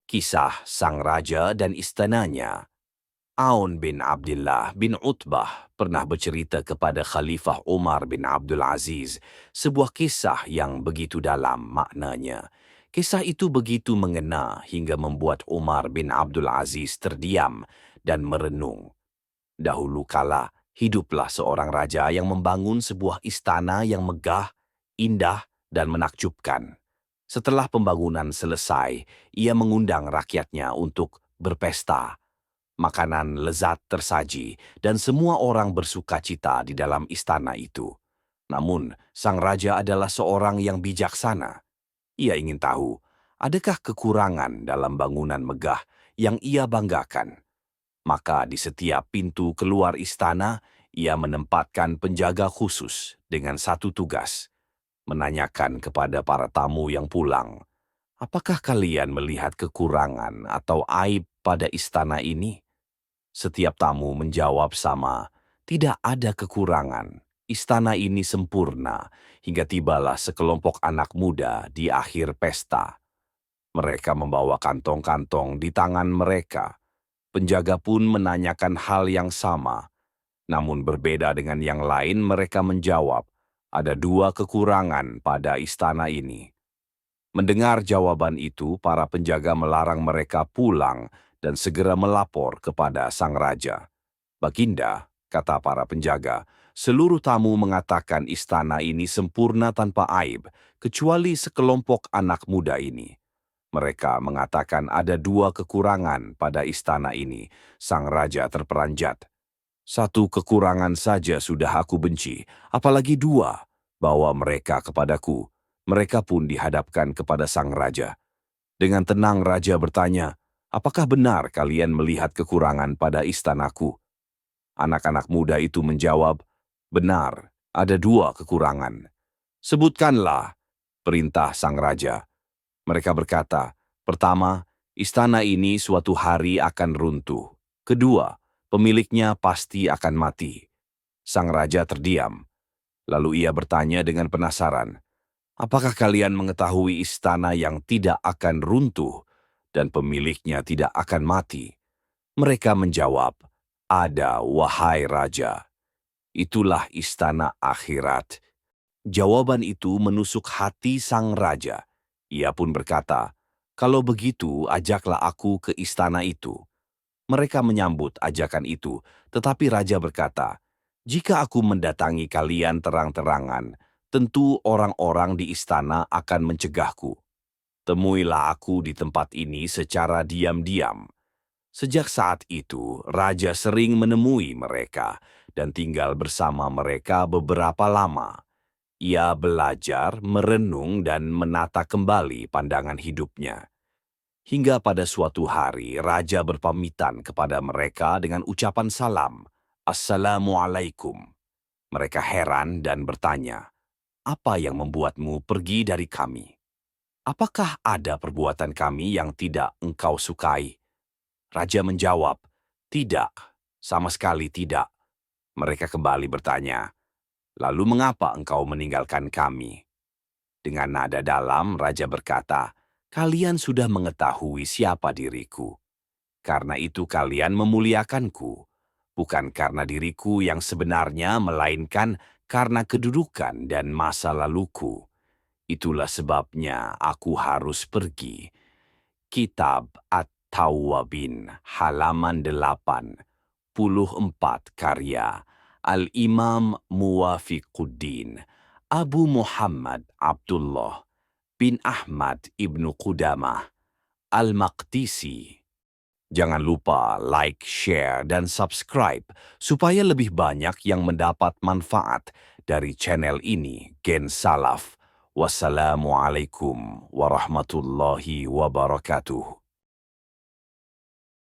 Kisah Sang Raja dan Istananya. Aun bin Abdullah bin Utbah pernah bercerita kepada Khalifah Umar bin Abdul Aziz sebuah kisah yang begitu dalam maknanya. Kisah itu begitu mengena hingga membuat Umar bin Abdul Aziz terdiam dan merenung. Dahulu kala, hiduplah seorang raja yang membangun sebuah istana yang megah, indah, dan menakjubkan. Setelah pembangunan selesai, ia mengundang rakyatnya untuk berpesta. Makanan lezat tersaji, dan semua orang bersuka cita di dalam istana itu. Namun, sang raja adalah seorang yang bijaksana. Ia ingin tahu, adakah kekurangan dalam bangunan megah yang ia banggakan. Maka di setiap pintu keluar istana, ia menempatkan penjaga khusus dengan satu tugas, menanyakan kepada para tamu yang pulang, apakah kalian melihat kekurangan atau aib pada istana ini? Setiap tamu menjawab sama, tidak ada kekurangan. Istana ini sempurna, hingga tibalah sekelompok anak muda di akhir pesta. Mereka membawa kantong-kantong di tangan mereka. Penjaga pun menanyakan hal yang sama. Namun berbeda dengan yang lain, mereka menjawab, ada dua kekurangan pada istana ini. Mendengar jawaban itu, para penjaga melarang mereka pulang dan segera melapor kepada sang raja. Baginda, kata para penjaga, seluruh tamu mengatakan istana ini sempurna tanpa aib, kecuali sekelompok anak muda ini. Mereka mengatakan ada dua kekurangan pada istana ini. Sang raja terperanjat. Satu kekurangan saja sudah aku benci, apalagi dua. Bawa mereka kepadaku. Mereka pun dihadapkan kepada sang raja. Dengan tenang raja bertanya, apakah benar kalian melihat kekurangan pada istanaku? Anak-anak muda itu menjawab, benar, ada dua kekurangan. Sebutkanlah, perintah sang raja. Mereka berkata, pertama, istana ini suatu hari akan runtuh. Kedua, pemiliknya pasti akan mati. Sang raja terdiam. Lalu ia bertanya dengan penasaran, apakah kalian mengetahui istana yang tidak akan runtuh dan pemiliknya tidak akan mati? Mereka menjawab, ada, wahai raja. Itulah istana akhirat. Jawaban itu menusuk hati sang raja. Ia pun berkata, kalau begitu ajaklah aku ke istana itu. Mereka menyambut ajakan itu, tetapi raja berkata, jika aku mendatangi kalian terang-terangan, tentu orang-orang di istana akan mencegahku. Temuilah aku di tempat ini secara diam-diam. Sejak saat itu, raja sering menemui mereka dan tinggal bersama mereka beberapa lama. Ia belajar, merenung, dan menata kembali pandangan hidupnya. Hingga pada suatu hari, raja berpamitan kepada mereka dengan ucapan salam, Assalamualaikum. Mereka heran dan bertanya, apa yang membuatmu pergi dari kami? Apakah ada perbuatan kami yang tidak engkau sukai? Raja menjawab, tidak, sama sekali tidak. Mereka kembali bertanya, lalu mengapa engkau meninggalkan kami? Dengan nada dalam, raja berkata, kalian sudah mengetahui siapa diriku. Karena itu kalian memuliakanku, bukan karena diriku yang sebenarnya, melainkan karena kedudukan dan masa laluku. Itulah sebabnya aku harus pergi. Kitab At-Tawwabin, halaman 84, karya Al-Imam Muwafiquddin, Abu Muhammad Abdullah bin Ahmad ibnu Qudamah, Al-Maqdisi. Jangan lupa like, share, dan subscribe supaya lebih banyak yang mendapat manfaat dari channel ini, Gen Salaf. Wassalamualaikum warahmatullahi wabarakatuh.